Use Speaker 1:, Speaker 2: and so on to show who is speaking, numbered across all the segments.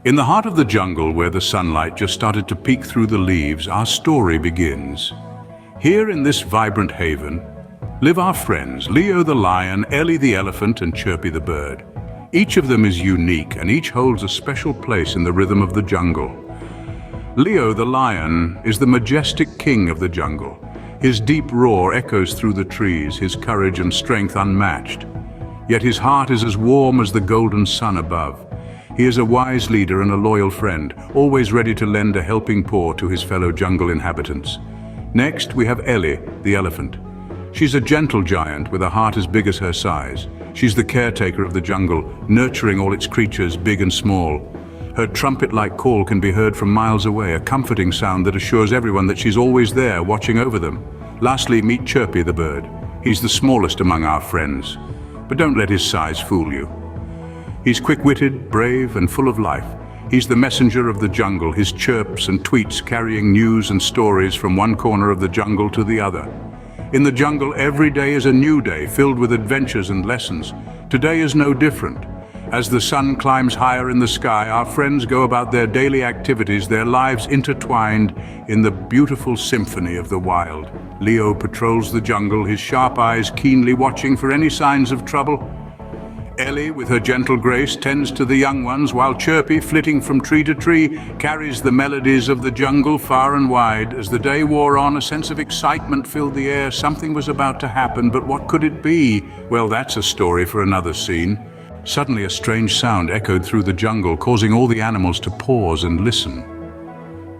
Speaker 1: In the heart of the jungle, where the sunlight just started to peek through the leaves, our story begins. Here in this vibrant haven live our friends, Leo the lion, Ellie the elephant, and Chirpy the bird. Each of them is unique, and each holds a special place in the rhythm of the jungle. Leo the lion is the majestic king of the jungle. His deep roar echoes through the trees, his courage and strength unmatched. Yet his heart is as warm as the golden sun above. He is a wise leader and a loyal friend, always ready to lend a helping paw to his fellow jungle inhabitants. Next, we have Ellie, the elephant. She's a gentle giant with a heart as big as her size. She's the caretaker of the jungle, nurturing all its creatures, big and small. Her trumpet-like call can be heard from miles away, a comforting sound that assures everyone that she's always there, watching over them. Lastly, meet Chirpy the bird. He's the smallest among our friends. But don't let his size fool you. He's quick-witted, brave, and full of life. He's the messenger of the jungle, his chirps and tweets carrying news and stories from one corner of the jungle to the other. In the jungle, every day is a new day, filled with adventures and lessons. Today is no different. As the sun climbs higher in the sky, our friends go about their daily activities, their lives intertwined in the beautiful symphony of the wild. Leo patrols the jungle, his sharp eyes keenly watching for any signs of trouble. Ellie, with her gentle grace, tends to the young ones, while Chirpy, flitting from tree to tree, carries the melodies of the jungle far and wide. As the day wore on, a sense of excitement filled the air. Something was about to happen, but what could it be? Well, that's a story for another scene. Suddenly, a strange sound echoed through the jungle, causing all the animals to pause and listen.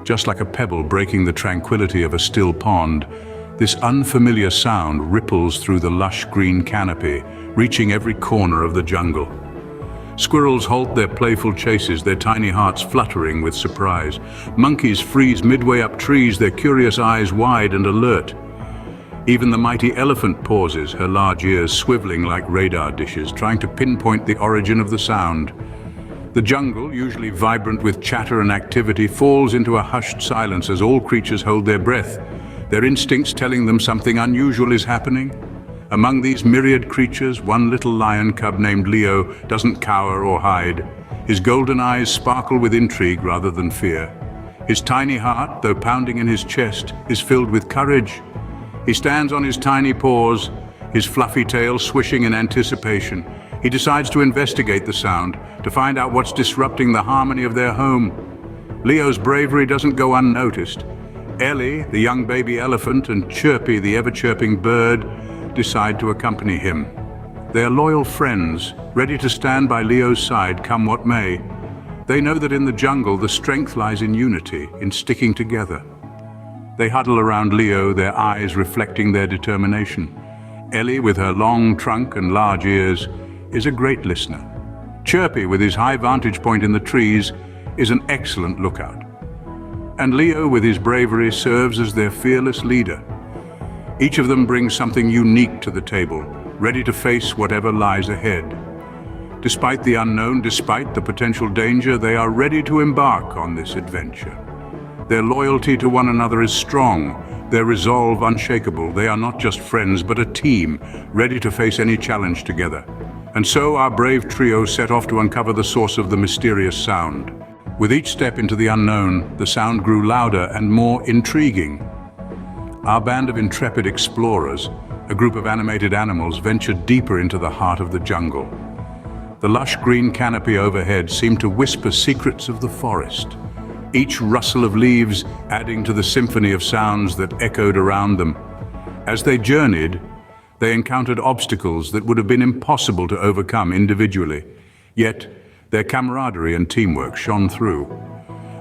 Speaker 1: Just like a pebble breaking the tranquility of a still pond, this unfamiliar sound ripples through the lush green canopy, reaching every corner of the jungle. Squirrels halt their playful chases, their tiny hearts fluttering with surprise. Monkeys freeze midway up trees, their curious eyes wide and alert. Even the mighty elephant pauses, her large ears swiveling like radar dishes, trying to pinpoint the origin of the sound. The jungle, usually vibrant with chatter and activity, falls into a hushed silence as all creatures hold their breath, their instincts telling them something unusual is happening. Among these myriad creatures, one little lion cub named Leo doesn't cower or hide. His golden eyes sparkle with intrigue rather than fear. His tiny heart, though pounding in his chest, is filled with courage. He stands on his tiny paws, his fluffy tail swishing in anticipation. He decides to investigate the sound, to find out what's disrupting the harmony of their home. Leo's bravery doesn't go unnoticed. Ellie, the young baby elephant, and Chirpy, the ever-chirping bird, decide to accompany him. They are loyal friends, ready to stand by Leo's side come what may. They know that in the jungle, the strength lies in unity, in sticking together. They huddle around Leo, their eyes reflecting their determination. Ellie, with her long trunk and large ears, is a great listener. Chirpy, with his high vantage point in the trees, is an excellent lookout. And Leo, with his bravery, serves as their fearless leader. Each of them brings something unique to the table, ready to face whatever lies ahead. Despite the unknown, despite the potential danger, they are ready to embark on this adventure. Their loyalty to one another is strong, their resolve unshakable. They are not just friends, but a team, ready to face any challenge together. And so our brave trio set off to uncover the source of the mysterious sound. With each step into the unknown, the sound grew louder and more intriguing. Our band of intrepid explorers, a group of animated animals, ventured deeper into the heart of the jungle. The lush green canopy overhead seemed to whisper secrets of the forest, each rustle of leaves adding to the symphony of sounds that echoed around them. As they journeyed, they encountered obstacles that would have been impossible to overcome individually, yet their camaraderie and teamwork shone through.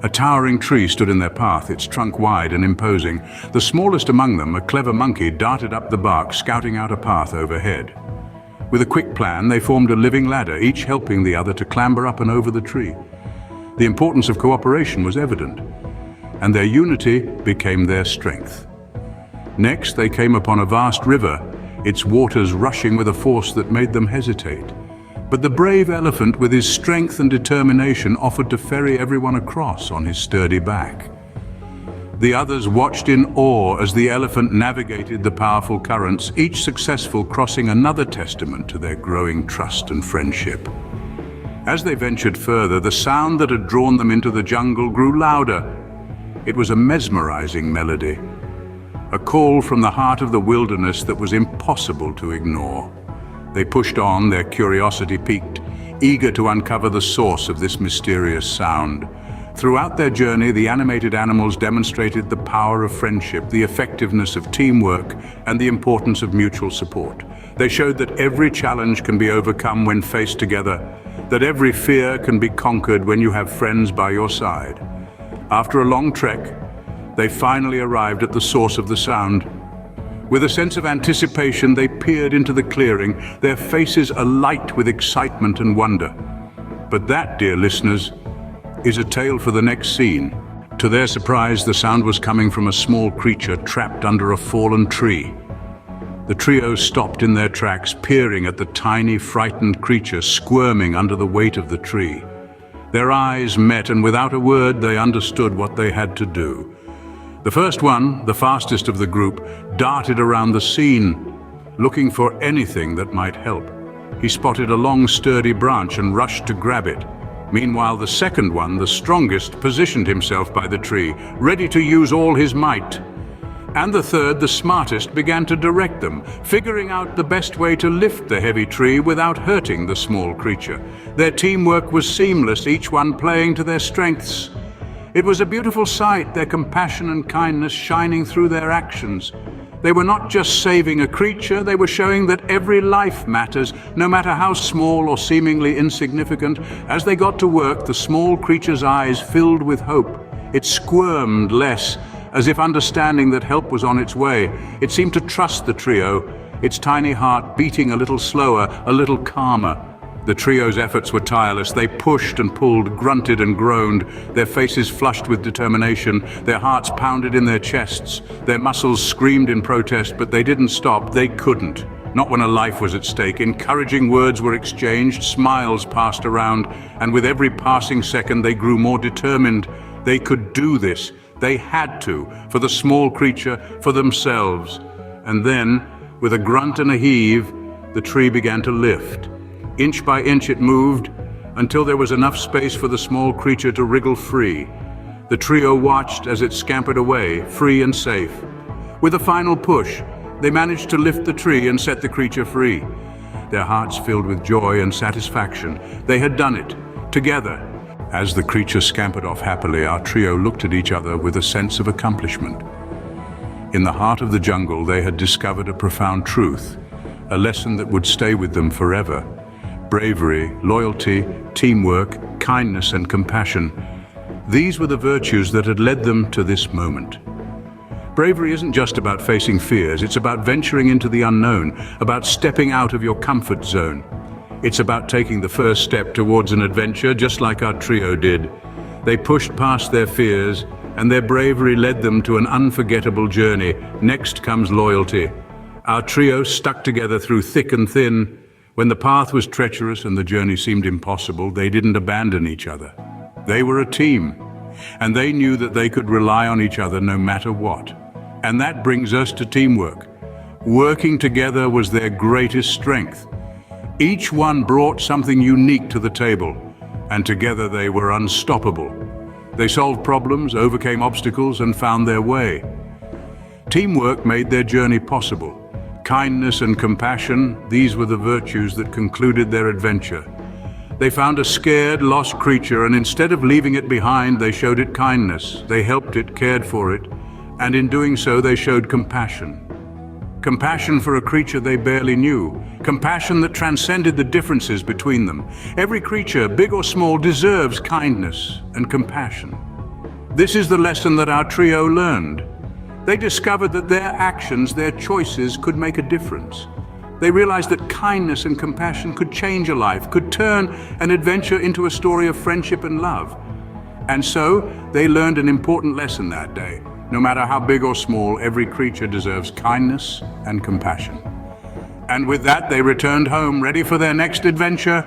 Speaker 1: A towering tree stood in their path, its trunk wide and imposing. The smallest among them, a clever monkey, darted up the bark, scouting out a path overhead. With a quick plan, they formed a living ladder, each helping the other to clamber up and over the tree. The importance of cooperation was evident, and their unity became their strength. Next, they came upon a vast river, its waters rushing with a force that made them hesitate. But the brave elephant, with his strength and determination, offered to ferry everyone across on his sturdy back. The others watched in awe as the elephant navigated the powerful currents, each successful crossing another testament to their growing trust and friendship. As they ventured further, the sound that had drawn them into the jungle grew louder. It was a mesmerizing melody, a call from the heart of the wilderness that was impossible to ignore. They pushed on, their curiosity piqued, eager to uncover the source of this mysterious sound. Throughout their journey, the animated animals demonstrated the power of friendship, the effectiveness of teamwork, and the importance of mutual support. They showed that every challenge can be overcome when faced together, that every fear can be conquered when you have friends by your side. After a long trek, they finally arrived at the source of the sound. With a sense of anticipation, they peered into the clearing, their faces alight with excitement and wonder. But that, dear listeners, is a tale for the next scene. To their surprise, the sound was coming from a small creature trapped under a fallen tree. The trio stopped in their tracks, peering at the tiny, frightened creature squirming under the weight of the tree. Their eyes met, and without a word, they understood what they had to do. The first one, the fastest of the group, darted around the scene, looking for anything that might help. He spotted a long, sturdy branch and rushed to grab it. Meanwhile, the second one, the strongest, positioned himself by the tree, ready to use all his might. And the third, the smartest, began to direct them, figuring out the best way to lift the heavy tree without hurting the small creature. Their teamwork was seamless, each one playing to their strengths. It was a beautiful sight, their compassion and kindness shining through their actions. They were not just saving a creature, they were showing that every life matters, no matter how small or seemingly insignificant. As they got to work, the small creature's eyes filled with hope. It squirmed less, as if understanding that help was on its way. It seemed to trust the trio, its tiny heart beating a little slower, a little calmer. The trio's efforts were tireless. They pushed and pulled, grunted and groaned, their faces flushed with determination, their hearts pounded in their chests, their muscles screamed in protest, but they didn't stop. They couldn't. Not when a life was at stake. Encouraging words were exchanged, smiles passed around, and with every passing second they grew more determined. They could do this. They had to, for the small creature, for themselves. And then, with a grunt and a heave, the tree began to lift. Inch by inch it moved, until there was enough space for the small creature to wriggle free. The trio watched as it scampered away, free and safe. With a final push, they managed to lift the tree and set the creature free. Their hearts filled with joy and satisfaction. They had done it, together. As the creature scampered off happily, our trio looked at each other with a sense of accomplishment. In the heart of the jungle, they had discovered a profound truth, a lesson that would stay with them forever. Bravery, loyalty, teamwork, kindness, and compassion. These were the virtues that had led them to this moment. Bravery isn't just about facing fears, it's about venturing into the unknown, about stepping out of your comfort zone. It's about taking the first step towards an adventure, just like our trio did. They pushed past their fears, and their bravery led them to an unforgettable journey. Next comes loyalty. Our trio stuck together through thick and thin. When the path was treacherous and the journey seemed impossible, they didn't abandon each other. They were a team, and they knew that they could rely on each other no matter what. And that brings us to teamwork. Working together was their greatest strength. Each one brought something unique to the table, and together they were unstoppable. They solved problems, overcame obstacles, and found their way. Teamwork made their journey possible. Kindness and compassion, these were the virtues that concluded their adventure. They found a scared, lost creature, and instead of leaving it behind, they showed it kindness. They helped it, cared for it, and in doing so, they showed compassion. Compassion for a creature they barely knew. Compassion that transcended the differences between them. Every creature, big or small, deserves kindness and compassion. This is the lesson that our trio learned. They discovered that their actions, their choices, could make a difference. They realized that kindness and compassion could change a life, could turn an adventure into a story of friendship and love. And so, they learned an important lesson that day. No matter how big or small, every creature deserves kindness and compassion. And with that, they returned home, ready for their next adventure,